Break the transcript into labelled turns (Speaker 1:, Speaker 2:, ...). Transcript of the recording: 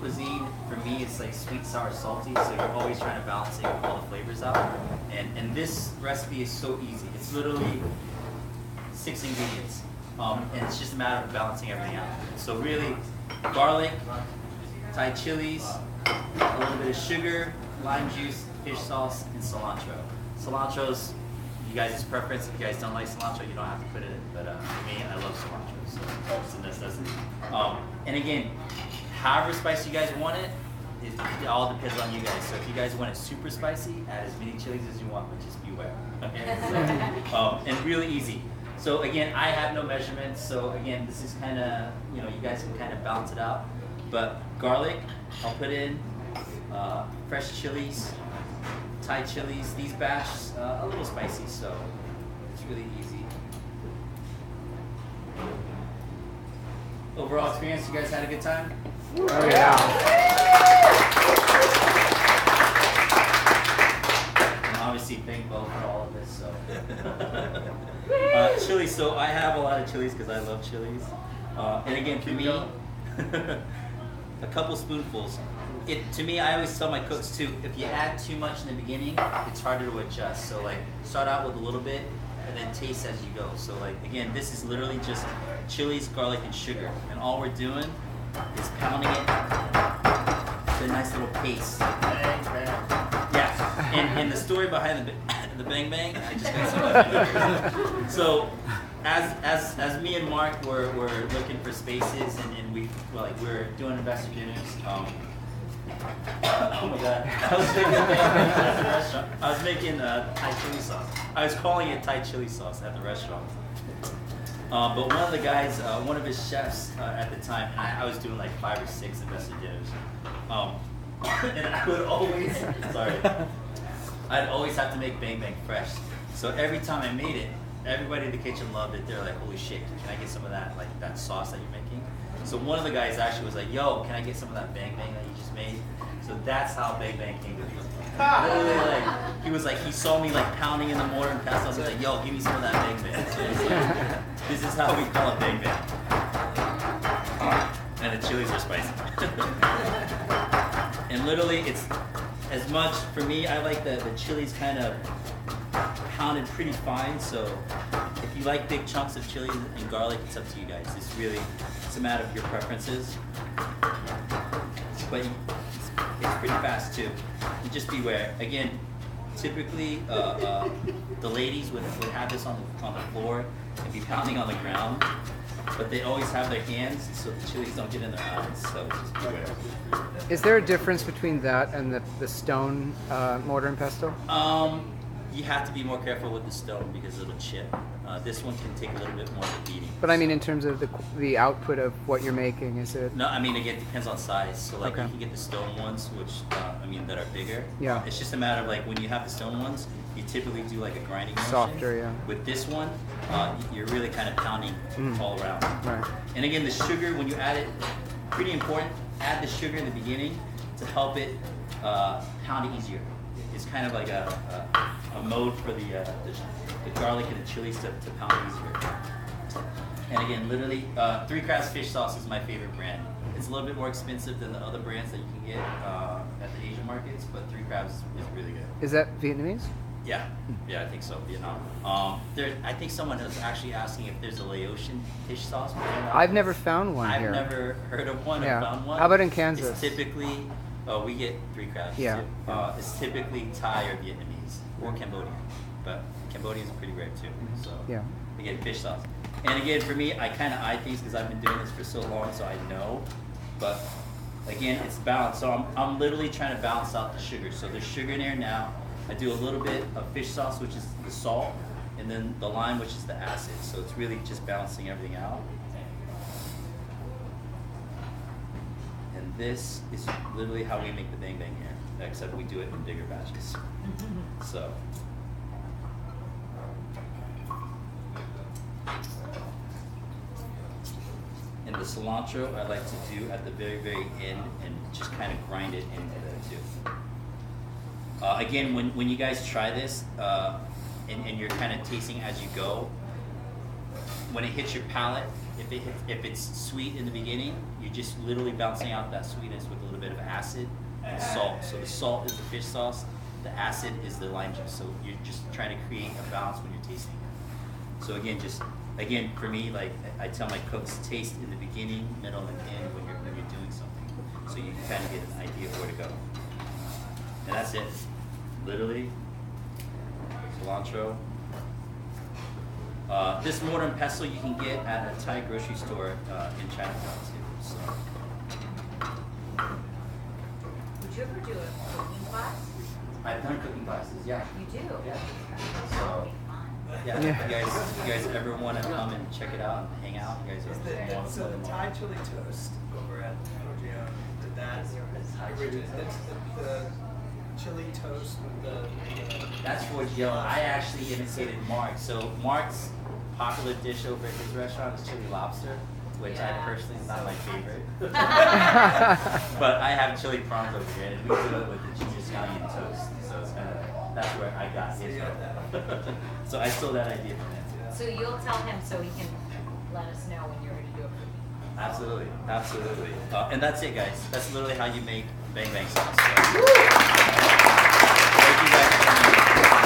Speaker 1: cuisine for me is like sweet, sour, salty. So you're always trying to balance all the flavors out. And this recipe is so easy. It's literally 6 ingredients, and it's just a matter of balancing everything out. So really, garlic, Thai chilies, a little bit of sugar, lime juice, fish sauce, and cilantro. Cilantro's you guys' preference. If you guys don't like cilantro, you don't have to put it in. But for me, I love cilantro, so it's a necessity. And again, however spicy you guys want it, it all depends on you guys. So if you guys want it super spicy, add as many chilies as you want, but just beware. Okay? So, and really easy. So again, I have no measurements. So again, this is kind of, you guys can kind of balance it out. But garlic, I'll put in fresh chilies, Thai chilies. These batch a little spicy, so it's really easy. Overall experience, you guys had a good time?
Speaker 2: Oh yeah.
Speaker 1: I'm obviously thankful for all of this. So chili. So I have a lot of chilies because I love chilies. And again, for me, a couple spoonfuls. To me, I always tell my cooks too, if you add too much in the beginning, it's harder to adjust. So like, start out with a little bit and then taste as you go. So like, again, this is literally just chilies, garlic, and sugar. And all we're doing is pounding it to a nice little paste.
Speaker 3: Bang, bang.
Speaker 1: Yeah, and the story behind the bang bang, I just got some. So, as me and Mark were looking for spaces and we're doing investor dinners. Oh my God! I was making bang bangs at the restaurant. I was making Thai chili sauce. I was calling it Thai chili sauce at the restaurant. But one of the guys, one of his chefs at the time, and I was doing like 5 or 6 investor dinners. And I would always, I'd always have to make bang bang fresh. So every time I made it, everybody in the kitchen loved it. They're like, holy shit, can I get some of that, like that sauce that you're making? So one of the guys actually was like, yo, can I get some of that bang bang that you just made? So that's how bang bang came to be. Literally, like, he saw me like pounding in the mortar and passed on. He was like, yo, give me some of that bang bang. So he's like, this is how we call it bang bang. And the chilies are spicy. And literally, it's as much, for me, I like the chilies kind of pounded pretty fine. So if you like big chunks of chili and garlic, it's up to you guys. It's a matter of your preferences. But it's pretty fast too. And just beware. Again, typically the ladies would have this on the floor and be pounding on the ground. But they always have their hands, so the chilies don't get in their eyes. So just beware.
Speaker 2: Is there a difference between that and the stone mortar and pestle?
Speaker 1: You have to be more careful with the stone because it'll chip. This one can take a little bit more of a beating.
Speaker 2: But I mean, in terms of the output of what you're making, is it?
Speaker 1: No, I mean, again, it depends on size. So like,
Speaker 2: Okay.
Speaker 1: you can get the stone ones, which that are bigger.
Speaker 2: Yeah.
Speaker 1: It's just a matter of like, when you have the stone ones, you typically do like a grinding motion.
Speaker 2: Softer, yeah.
Speaker 1: With this one, you're really kind of pounding all around.
Speaker 2: Right.
Speaker 1: And again, the sugar, when you add it, pretty important, add the sugar in the beginning to help it pound it easier. It's kind of like a mode for the garlic and the chilies to pound easier. And again, literally, 3 Crabs fish sauce is my favorite brand. It's a little bit more expensive than the other brands that you can get at the Asian markets, but 3 Crabs is really good.
Speaker 2: Is that Vietnamese?
Speaker 1: Yeah, I think so, Vietnam. I think someone was actually asking if there's a Laotian fish sauce.
Speaker 2: I've never found one
Speaker 1: I've
Speaker 2: here.
Speaker 1: never heard of one
Speaker 2: Yeah.
Speaker 1: or found one.
Speaker 2: How about in Kansas?
Speaker 1: It's typically, we get 3 Crabs
Speaker 2: Yeah.
Speaker 1: too. It's typically Thai or Vietnamese or Cambodian, but Cambodian is pretty rare too. So
Speaker 2: Yeah.
Speaker 1: we get fish sauce. And again, for me, I kind of eye things because I've been doing this for so long, so I know. But again, it's balanced. So I'm literally trying to balance out the sugar. So there's sugar in there now. I do a little bit of fish sauce, which is the salt, and then the lime, which is the acid. So it's really just balancing everything out. And this is literally how we make the bang bang here, except we do it in bigger batches. So. And the cilantro I like to do at the very, very end and just kind of grind it into there too. Again, when you guys try this and you're kind of tasting as you go, when it hits your palate, if it's sweet in the beginning, you're just literally balancing out that sweetness with a little bit of acid and salt. So the salt is the fish sauce, the acid is the lime juice. So you're just trying to create a balance when you're tasting it. So again, for me, like I tell my cooks, taste in the beginning, middle, and end when you're doing something, so you can kind of get an idea of where to go. And that's it, literally. Cilantro. This mortar and pestle you can get at a Thai grocery store in Chinatown too. So.
Speaker 3: Would you ever do a cooking class?
Speaker 1: I've done cooking classes, yeah.
Speaker 3: You do?
Speaker 1: Yeah. So, yeah, if you guys ever want to come and check it out and hang out, you guys are
Speaker 4: So the Thai chili toast over at Khe-Yo, that's the chili toast with the...
Speaker 1: That's for Joe. I actually imitated Mark. So Mark's popular dish over at his restaurant is chili lobster, which I personally is not my favorite. But I have chili prawns over here, and we do it with the ginger scallion toast. So it's kind of, that's where I got his from. So I stole that idea from him.
Speaker 3: So you'll tell him so he can let us know when you're ready to do a cooking.
Speaker 1: Absolutely, absolutely. And that's it, guys. That's literally how you make bang bang sauce. So. Thank you guys for coming.